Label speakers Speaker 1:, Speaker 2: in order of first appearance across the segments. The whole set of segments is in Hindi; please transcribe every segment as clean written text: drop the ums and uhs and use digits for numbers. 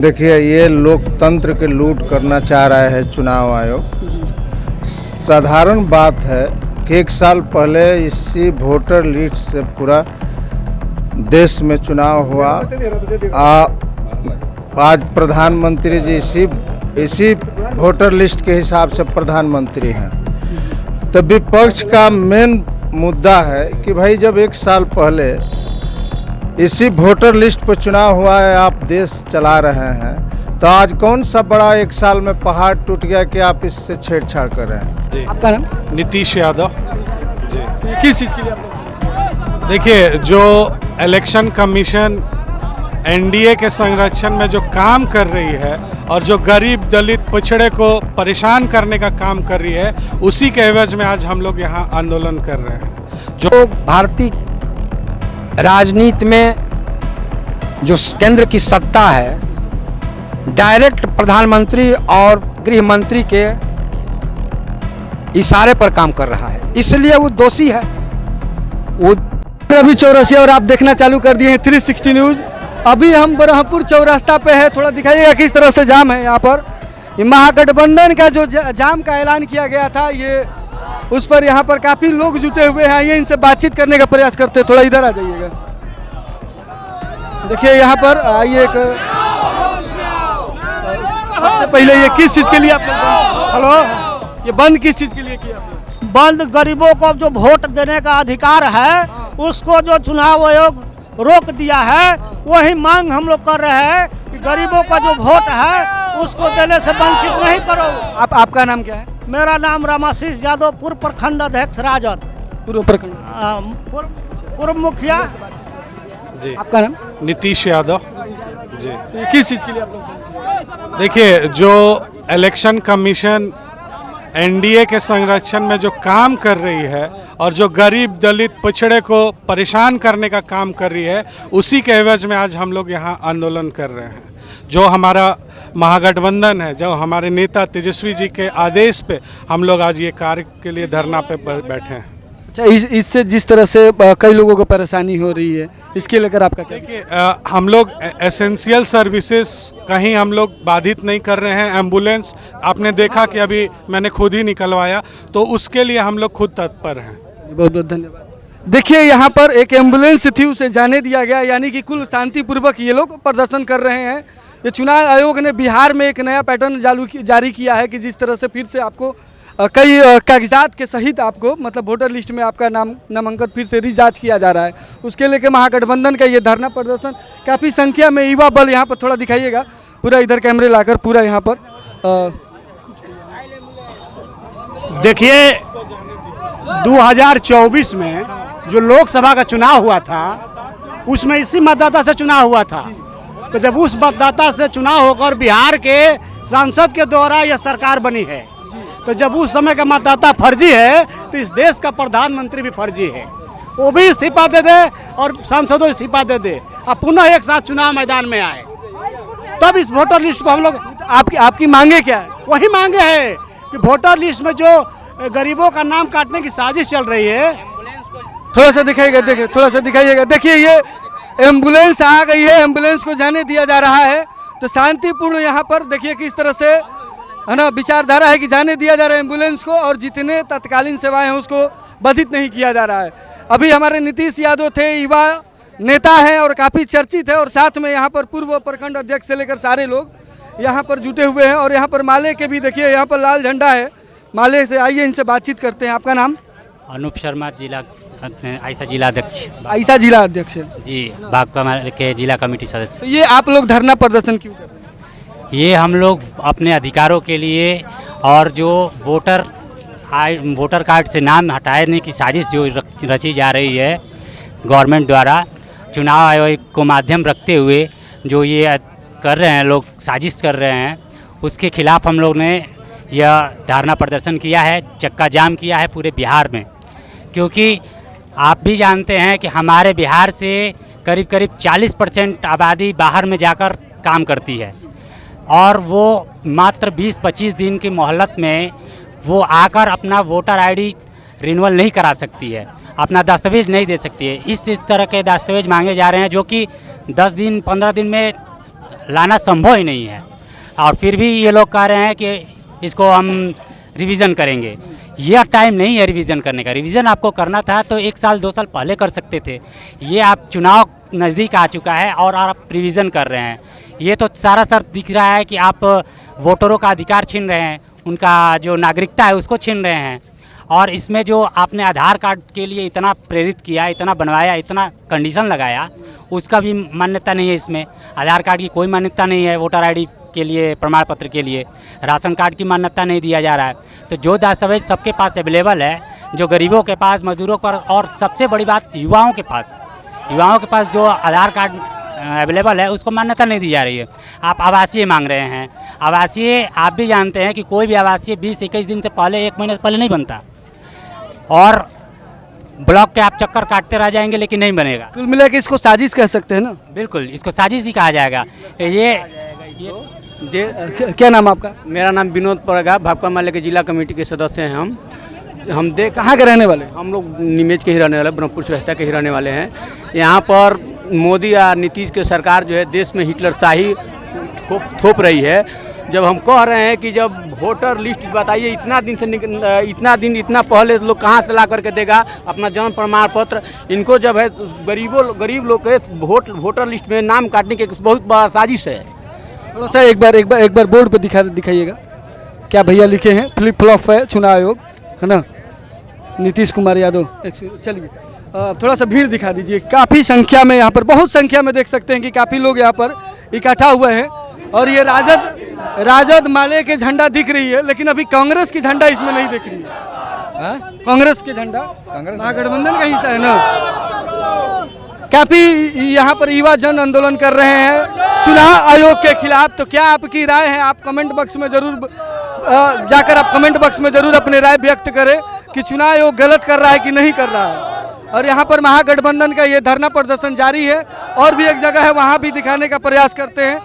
Speaker 1: देखिए, ये लोकतंत्र के लूट करना चाह रहा है चुनाव आयोग। साधारण बात है कि एक साल पहले इसी वोटर लिस्ट से पूरा देश में चुनाव हुआ। आज प्रधानमंत्री जी इसी वोटर लिस्ट के हिसाब से प्रधानमंत्री हैं। तो विपक्ष का मेन मुद्दा है कि भाई जब एक साल पहले इसी वोटर लिस्ट पर चुनाव हुआ है, आप देश चला रहे हैं, तो आज कौन सा बड़ा एक साल में पहाड़ टूट गया कि आप इससे छेड़छाड़ कर रहे हैं।
Speaker 2: जी।
Speaker 3: आपका नाम?
Speaker 2: नीतीश यादव जी।
Speaker 3: किस चीज़ के लिए आप?
Speaker 2: देखिए, जो इलेक्शन कमीशन एनडीए के संरक्षण में जो काम कर रही है और जो गरीब दलित पिछड़े को परेशान करने का काम कर रही है, उसी के एवज में आज हम लोग यहाँ आंदोलन कर रहे हैं।
Speaker 3: जो भारतीय राजनीति में जो केंद्र की सत्ता है, डायरेक्ट प्रधानमंत्री और गृह मंत्री के इशारे पर काम कर रहा है, इसलिए वो दोषी है। वो अभी चौरसिया और आप देखना चालू कर दिए हैं 360 न्यूज़। अभी हम ब्रह्मपुर चौरास्ता पे है, थोड़ा दिखाइएगा किस तरह से जाम है यहाँ पर। ये महागठबंधन का जो जाम का ऐलान किया गया था, ये उस पर यहाँ पर काफ़ी लोग जुटे हुए हैं। ये इनसे बातचीत करने का प्रयास करते हैं। थोड़ा इधर आ जाइएगा। देखिए यहाँ पर आइए। सबसे पहले ये किस चीज़ के लिए आप हेलो, ये बंद किस चीज़ के लिए किया आपने?
Speaker 4: बंद गरीबों को जो वोट देने का अधिकार है, उसको जो चुनाव आयोग रोक दिया है, वही मांग हम लोग कर रहे हैं कि गरीबों का जो वोट है उसको देने से वंचित नहीं करो।
Speaker 3: आपका नाम क्या है?
Speaker 4: मेरा नाम रामाशीष यादव, पूर्व प्रखंड अध्यक्ष राजद,
Speaker 3: पूर्व प्रखंड
Speaker 4: पूर्व मुखिया
Speaker 2: जी।
Speaker 3: आपका नाम?
Speaker 2: नीतीश यादव जी।
Speaker 3: ये किस चीज़ के लिए आप लोग?
Speaker 2: देखिए, जो इलेक्शन कमीशन एनडीए के संरक्षण में जो काम कर रही है और जो गरीब दलित पिछड़े को परेशान करने का काम कर रही है, उसी के एवज में आज हम लोग यहाँ आंदोलन कर रहे हैं। जो हमारा महागठबंधन है, जो हमारे नेता तेजस्वी जी के आदेश पे हम लोग आज ये कार्य के लिए धरना पे बैठे हैं।
Speaker 3: अच्छा, इससे जिस तरह से कई लोगों को परेशानी हो रही है, इसके लेकर आपका क्या?
Speaker 2: देखिए, हम लोग एसेंशियल सर्विसेज कहीं हम लोग बाधित नहीं कर रहे हैं। एम्बुलेंस आपने देखा कि अभी मैंने खुद ही निकलवाया, तो उसके लिए हम लोग खुद तत्पर हैं।
Speaker 3: बहुत बहुत धन्यवाद। देखिए यहाँ पर एक एम्बुलेंस थी, उसे जाने दिया गया, यानी कि कुल शांतिपूर्वक ये लोग प्रदर्शन कर रहे हैं। ये चुनाव आयोग ने बिहार में एक नया पैटर्न जारी किया है कि जिस तरह से फिर से आपको कई कागजात के सहित आपको मतलब वोटर लिस्ट में आपका नामांकन फिर से रिजांच किया जा रहा है, उसके लेके महागठबंधन का ये धरना प्रदर्शन। काफ़ी संख्या में युवा बल यहाँ पर, थोड़ा दिखाइएगा पूरा, इधर कैमरे लाकर पूरा यहाँ पर।
Speaker 5: देखिए, 2024 में जो लोकसभा का चुनाव हुआ था, उसमें इसी मतदाता से चुनाव हुआ था। तो जब उस मतदाता से चुनाव होकर बिहार के सांसद के द्वारा यह सरकार बनी है, तो जब उस समय का मतदाता फर्जी है, तो इस देश का प्रधानमंत्री भी फर्जी है। वो भी इस्तीफा दे दे और सांसदों इस्तीफा दे दे, अब पुनः एक साथ चुनाव मैदान में आए, तब इस वोटर लिस्ट को हम लोग।
Speaker 3: आपकी मांगे क्या है?
Speaker 5: वही मांगे है कि वोटर लिस्ट में जो गरीबों का नाम काटने की साजिश चल रही है।
Speaker 3: थोड़ा सा दिखाइएगा, देखिए थोड़ा सा दिखाइएगा। देखिए ये एम्बुलेंस आ गई है, एम्बुलेंस को जाने दिया जा रहा है। तो शांतिपूर्ण यहाँ पर देखिए किस तरह से है ना विचारधारा है कि जाने दिया जा रहा है एम्बुलेंस को, और जितने तत्कालीन सेवाएं हैं उसको बाधित नहीं किया जा रहा है। अभी हमारे नीतीश यादव थे, युवा नेता हैं और काफ़ी चर्चित है, और साथ में यहाँ पर पूर्व प्रखंड अध्यक्ष से लेकर सारे लोग यहाँ पर जुटे हुए हैं। और यहाँ पर माले के भी देखिए यहाँ पर लाल झंडा है, माले से आइए इनसे बातचीत करते हैं। आपका नाम?
Speaker 6: अनूप शर्मा, जिला आइसा जिला अध्यक्ष।
Speaker 3: आइसा जिला अध्यक्ष है
Speaker 6: जी, भाकपा के जिला कमेटी सदस्य।
Speaker 3: तो ये आप लोग धरना प्रदर्शन क्यों कर रहे हैं?
Speaker 6: ये हम लोग अपने अधिकारों के लिए, और जो वोटर कार्ड से नाम हटाने की साजिश जो रची जा रही है गवर्नमेंट द्वारा, चुनाव आयोग को माध्यम रखते हुए जो ये कर रहे हैं लोग, साजिश कर रहे हैं, उसके खिलाफ हम लोग ने यह धरना प्रदर्शन किया है, चक्का जाम किया है पूरे बिहार में। क्योंकि आप भी जानते हैं कि हमारे बिहार से करीब करीब 40% आबादी बाहर में जाकर काम करती है, और वो मात्र 20-25 दिन की मोहलत में वो आकर अपना वोटर आईडी रिन्यूअल नहीं करा सकती है, अपना दस्तावेज नहीं दे सकती है। इस तरह के दस्तावेज मांगे जा रहे हैं जो कि 10 दिन 15 दिन में लाना संभव ही नहीं है। और फिर भी ये लोग कह रहे हैं कि इसको हम रिवीजन करेंगे। यह टाइम नहीं है रिवीजन करने का। रिवीजन आपको करना था तो 1 साल 2 साल पहले कर सकते थे। ये आप चुनाव नज़दीक आ चुका है और आप रिवीजन कर रहे हैं। ये तो सारा दिख रहा है कि आप वोटरों का अधिकार छीन रहे हैं, उनका जो नागरिकता है उसको छीन रहे हैं। और इसमें जो आपने आधार कार्ड के लिए इतना प्रेरित किया, इतना बनवाया, इतना कंडीशन लगाया, उसका भी मान्यता नहीं है। इसमें आधार कार्ड की कोई मान्यता नहीं है, वोटर आईडी के लिए, प्रमाण पत्र के लिए, राशन कार्ड की मान्यता नहीं दिया जा रहा है। तो जो दस्तावेज सबके पास अवेलेबल है, जो गरीबों के पास, मजदूरों पर, और सबसे बड़ी बात युवाओं के पास जो आधार कार्ड अवेलेबल है उसको मान्यता नहीं दी जा रही है। आप आवासीय मांग रहे हैं। आवासीय आप भी जानते हैं कि कोई भी आवासीय 20-21 दिन से पहले, 1 महीने से पहले नहीं बनता। और ब्लॉक के आप चक्कर काटते रह जाएंगे लेकिन नहीं बनेगा।
Speaker 3: कुल मिला के इसको साजिश कह सकते हैं ना?
Speaker 6: बिल्कुल, इसको साजिश ही कहा जाएगा। ये
Speaker 3: क्या नाम आपका?
Speaker 7: मेरा नाम विनोद पड़ेगा। भाकपा माले के जिला कमेटी के सदस्य हैं हम देख
Speaker 3: कहाँ के रहने वाले?
Speaker 7: हम लोग नीमेज के ही रहने वाले, ब्रह्मपुर श्रेष्ठा के ही रहने वाले हैं। यहाँ पर मोदी या नीतीश के सरकार जो है देश में हिटलरशाही थोप रही है। जब हम कह रहे हैं कि जब वोटर लिस्ट बताइए, इतना पहले लोग कहाँ से ला करके देगा अपना जन्म प्रमाण पत्र। इनको जब है गरीब लोग के वोटर लिस्ट में नाम काटने की बहुत बड़ा साजिश है।
Speaker 3: थोड़ा सा एक बार बोर्ड पर दिखाइएगा। क्या भैया लिखे हैं? फ्लिप फ्लॉप है चुनाव आयोग, है ना? नीतीश कुमार यादव। चलिए थोड़ा सा भीड़ दिखा दीजिए। काफ़ी संख्या में यहाँ पर, बहुत संख्या में देख सकते हैं कि काफ़ी लोग यहाँ पर इकट्ठा हुए हैं। और ये राजद माले के झंडा दिख रही है, लेकिन अभी कांग्रेस की झंडा इसमें नहीं दिख रही है। कांग्रेस के झंडा महागठबंधन का हिस्सा है ना। काफ़ी यहाँ पर युवा जन आंदोलन कर रहे हैं चुनाव आयोग के खिलाफ। तो क्या आपकी राय है? आप कमेंट बॉक्स में जरूर जाकर आप कमेंट बॉक्स में जरूर अपनी राय व्यक्त करें कि चुनाव आयोग गलत कर रहा है कि नहीं कर रहा है। और यहाँ पर महागठबंधन का ये धरना प्रदर्शन जारी है, और भी एक जगह है वहाँ भी दिखाने का प्रयास करते हैं।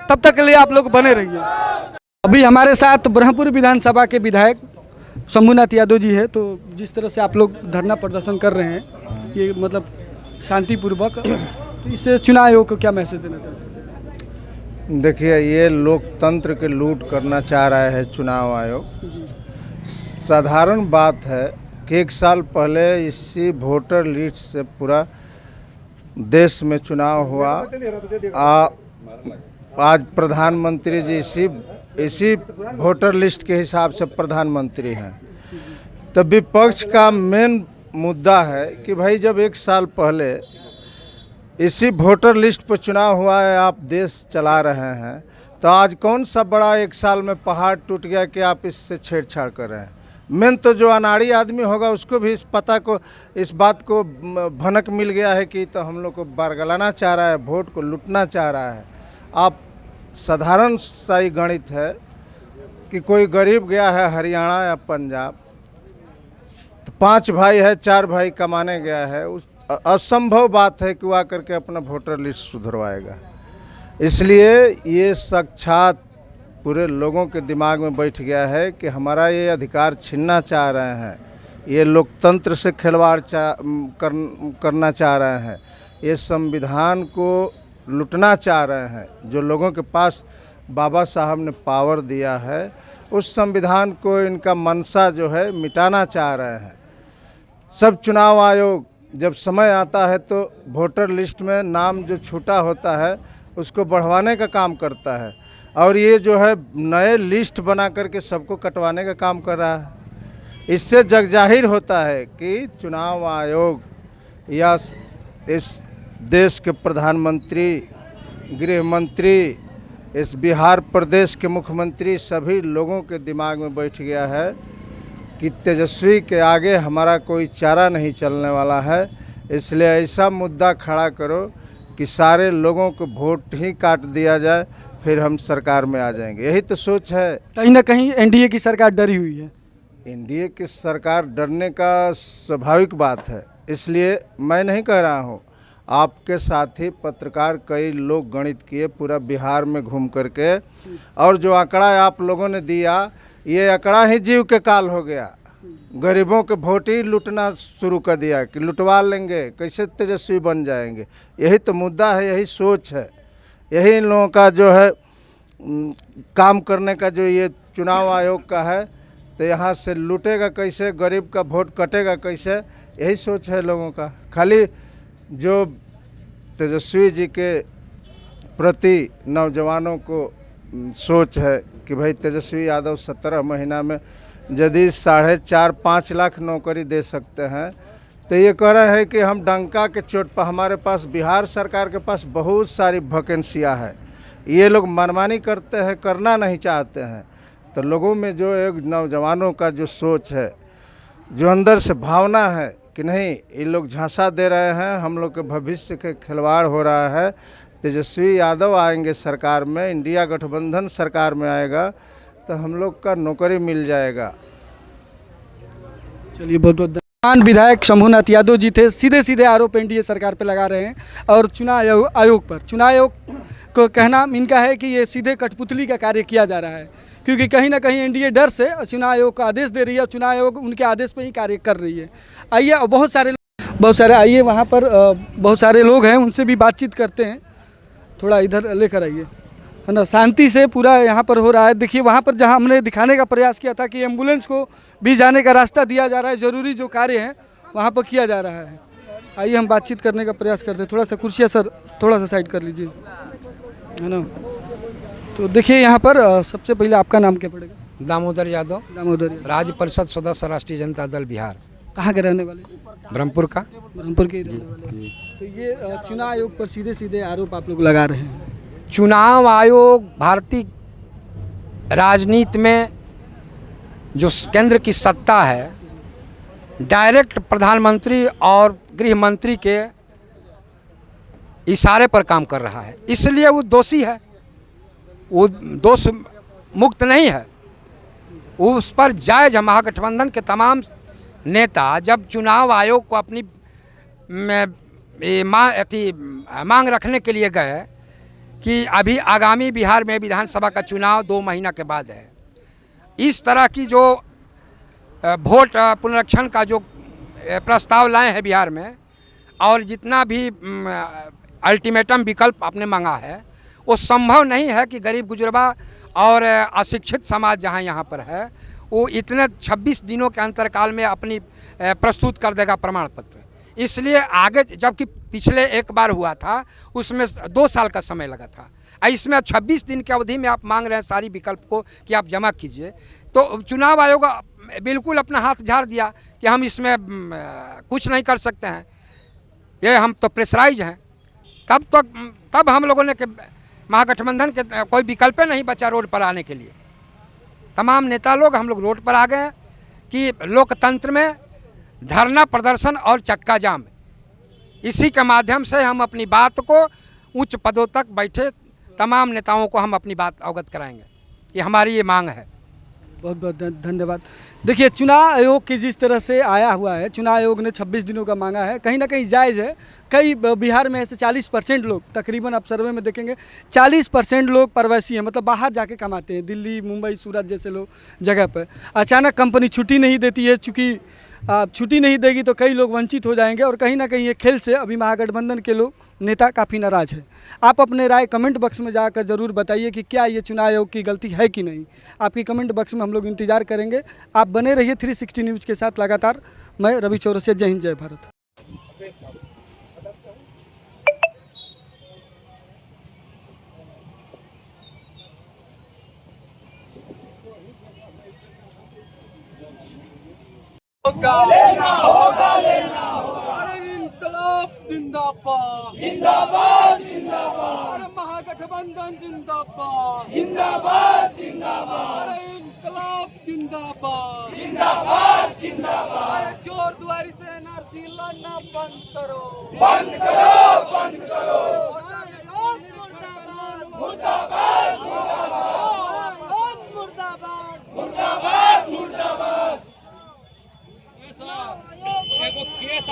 Speaker 3: तब तक के लिए आप लोग बने रहिए। अभी हमारे साथ ब्रह्मपुर विधानसभा के विधायक शंभुनाथ यादव जी है। तो जिस तरह से आप लोग धरना प्रदर्शन कर रहे हैं, ये मतलब शांतिपूर्वक, तो इससे चुनाव आयोग को क्या मैसेज देना चाहते हैं?
Speaker 1: देखिए, ये लोकतंत्र के लूट करना चाह रहा है चुनाव आयोग। साधारण बात है कि 1 साल पहले इसी वोटर लिस्ट से पूरा देश में चुनाव हुआ। आज प्रधानमंत्री जी इसी वोटर लिस्ट के हिसाब से प्रधानमंत्री हैं। तो विपक्ष का मेन मुद्दा है कि भाई जब 1 साल पहले इसी वोटर लिस्ट पर चुनाव हुआ है, आप देश चला रहे हैं, तो आज कौन सा बड़ा 1 साल में पहाड़ टूट गया कि आप इससे छेड़छाड़ कर रहे हैं? मेन तो जो अनाड़ी आदमी होगा उसको भी इस बात को भनक मिल गया है कि तो हम लोग को बरगलाना चाह रहा है, वोट को लूटना चाह रहा है। आप साधारण सा ही गणित है कि कोई गरीब गया है हरियाणा या पंजाब, तो 5 भाई है, 4 भाई कमाने गया है, उस असंभव बात है कि वो आकर के अपना वोटर लिस्ट सुधरवाएगा। इसलिए ये साक्षात पूरे लोगों के दिमाग में बैठ गया है कि हमारा ये अधिकार छीनना चाह रहे हैं, ये लोकतंत्र से खिलवाड़ करना चाह रहे हैं, ये संविधान को लूटना चाह रहे हैं। जो लोगों के पास बाबा साहब ने पावर दिया है, उस संविधान को इनका मनसा जो है मिटाना चाह रहे हैं। सब चुनाव आयोग जब समय आता है तो वोटर लिस्ट में नाम जो छूटा होता है उसको बढ़वाने का काम करता है, और ये जो है नए लिस्ट बना करके सबको कटवाने का काम कर रहा है। इससे जगजाहिर होता है कि चुनाव आयोग या इस देश के प्रधानमंत्री, गृह मंत्री, इस बिहार प्रदेश के मुख्यमंत्री, सभी लोगों के दिमाग में बैठ गया है कि तेजस्वी के आगे हमारा कोई चारा नहीं चलने वाला है। इसलिए ऐसा मुद्दा खड़ा करो कि सारे लोगों को वोट ही काट दिया जाए, फिर हम सरकार में आ जाएंगे। यही तो सोच है।
Speaker 3: कहीं ना कहीं एनडीए की सरकार डरी हुई है।
Speaker 1: एनडीए की सरकार डरने का स्वाभाविक बात है। इसलिए मैं नहीं कह रहा हूँ, आपके साथी पत्रकार कई लोग गणित किए पूरा बिहार में घूम करके, और जो आंकड़ा आप लोगों ने दिया, ये आंकड़ा ही जीव के काल हो गया। गरीबों के वोट ही लूटना शुरू कर दिया कि लुटवा लेंगे, कैसे तेजस्वी बन जाएंगे। यही तो मुद्दा है, यही सोच है। यही इन लोगों का जो है काम करने का जो ये चुनाव आयोग का है। तो यहाँ से लूटेगा कैसे, गरीब का वोट कटेगा कैसे, यही सोच है लोगों का। खाली जो तेजस्वी जी के प्रति नौजवानों को सोच है कि भाई तेजस्वी यादव 17 महीना में यदि 4.5-5 लाख नौकरी दे सकते हैं, तो ये कह रहे हैं कि हम डंका के चोट पर, हमारे पास बिहार सरकार के पास बहुत सारी वैकेंसियाँ हैं, ये लोग मनमानी करते हैं, करना नहीं चाहते हैं। तो लोगों में जो एक नौजवानों का जो सोच है, जो अंदर से भावना है कि नहीं ये लोग झांसा दे रहे हैं, हम लोग के भविष्य के खिलवाड़ हो रहा है, तेजस्वी यादव आएंगे सरकार में, इंडिया गठबंधन सरकार में आएगा तो हम लोग का नौकरी मिल जाएगा।
Speaker 3: चलिए बहुत बहुत धन्यवाद। विधायक शंभुनाथ यादव जी थे, सीधे सीधे आरोप एनडीए सरकार पे लगा रहे हैं और चुनाव आयोग पर, चुनाव आयोग को कहना इनका है कि ये सीधे कठपुतली का कार्य किया जा रहा है, क्योंकि कहीं ना कहीं एनडीए डर से चुनाव आयोग का आदेश दे रही है और चुनाव आयोग उनके आदेश पर ही कार्य कर रही है। आइए बहुत सारे आइए वहाँ पर बहुत सारे लोग हैं, उनसे भी बातचीत करते हैं। थोड़ा इधर लेकर आइए, है ना, शांति से पूरा यहाँ पर हो रहा है। देखिए वहाँ पर जहाँ हमने दिखाने का प्रयास किया था कि एम्बुलेंस को भी जाने का रास्ता दिया जा रहा है, ज़रूरी जो कार्य है वहाँ पर किया जा रहा है। आइए हम बातचीत करने का प्रयास करते हैं। थोड़ा सा कुर्सियाँ सर थोड़ा सा साइड कर लीजिए, है ना। तो देखिए यहाँ पर सबसे पहले आपका नाम क्या पड़ेगा?
Speaker 8: दामोदर यादव, राज्य परिषद सदस्य, राष्ट्रीय जनता दल बिहार।
Speaker 3: कहाँ के रहने वाले?
Speaker 8: ब्रह्मपुर का।
Speaker 3: ब्रह्मपुर के रहने वाले। तो ये चुनाव आयोग पर सीधे सीधे आरोप आप लोग लगा रहे हैं।
Speaker 8: चुनाव आयोग भारतीय राजनीति में जो केंद्र की सत्ता है, डायरेक्ट प्रधानमंत्री और गृह मंत्री के इशारे पर काम कर रहा है, इसलिए वो दोषी है, वो दोष मुक्त नहीं है। उस पर जायज महागठबंधन के तमाम नेता जब चुनाव आयोग को अपनी मांग रखने के लिए गए कि अभी आगामी बिहार में विधानसभा का चुनाव 2 महीना के बाद है, इस तरह की जो वोट पुनरीक्षण का जो प्रस्ताव लाए हैं बिहार में, और जितना भी अल्टीमेटम विकल्प आपने मांगा है, वो संभव नहीं है कि गरीब गुजरबा और अशिक्षित समाज जहाँ यहाँ पर है वो इतने 26 दिनों के अंतरकाल में अपनी प्रस्तुत कर देगा प्रमाण पत्र। इसलिए आगे, जबकि पिछले एक बार हुआ था उसमें 2 साल का समय लगा था, इसमें 26 दिन की अवधि में आप मांग रहे हैं सारी विकल्प को कि आप जमा कीजिए। तो चुनाव आयोग बिल्कुल अपना हाथ झाड़ दिया कि हम इसमें कुछ नहीं कर सकते हैं, ये हम तो प्रेशराइज हैं। तब हम लोगों ने महागठबंधन के कोई विकल्प नहीं बचा रोड पर आने के लिए। तमाम नेता लोग हम लोग रोड पर आ गए कि लोकतंत्र में धरना प्रदर्शन और चक्का जाम, इसी के माध्यम से हम अपनी बात को उच्च पदों तक बैठे तमाम नेताओं को हम अपनी बात अवगत कराएंगे, ये हमारी ये मांग है।
Speaker 3: बहुत बहुत धन्यवाद। देखिए चुनाव आयोग की जिस तरह से आया हुआ है, चुनाव आयोग ने 26 दिनों का मांगा है, कहीं ना कहीं जायज़ है। कई बिहार में ऐसे 40% लोग, तकरीबन आप सर्वे में देखेंगे 40% लोग प्रवासी हैं, मतलब बाहर जाके कमाते हैं, दिल्ली, मुंबई, सूरत जैसे लोग जगह पर। अचानक कंपनी छुट्टी नहीं देती है, चूँकि छुट्टी नहीं देगी तो कई लोग वंचित हो जाएंगे, और कहीं ना कहीं ये खेल से अभी महागठबंधन के लोग नेता काफ़ी नाराज़ है। आप अपने राय कमेंट बॉक्स में जाकर ज़रूर बताइए कि क्या ये चुनाव आयोग की गलती है कि नहीं। आपकी कमेंट बॉक्स में हम लोग इंतजार करेंगे। आप बने रहिए 360 न्यूज़ के साथ लगातार। मैं रवि चौरसिया, जय हिंद, जय भारत।
Speaker 9: जिंदाबाद जिंदाबाद जिंदाबाद, महागठबंधन जिंदाबाद जिंदाबाद जिंदाबाद, इंकलाब जिंदाबाद जिंदाबाद जिंदाबाद। चोर दुआरी से एनआरसी लड़ना बंद करो, बंद करो, बंद करो। मुर्दाबाद मुर्दाबाद मुर्दाबाद मुर्दाबाद मुर्दाबाद। एगो केस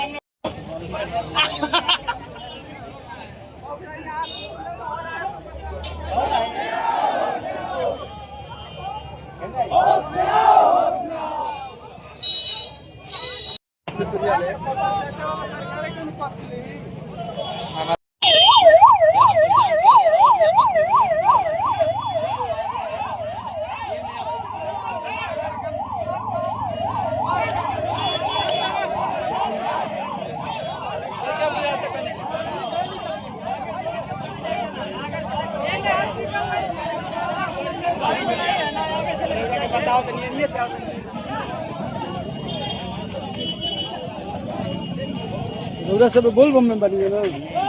Speaker 3: रउरा सब बोल बम में बनी है ना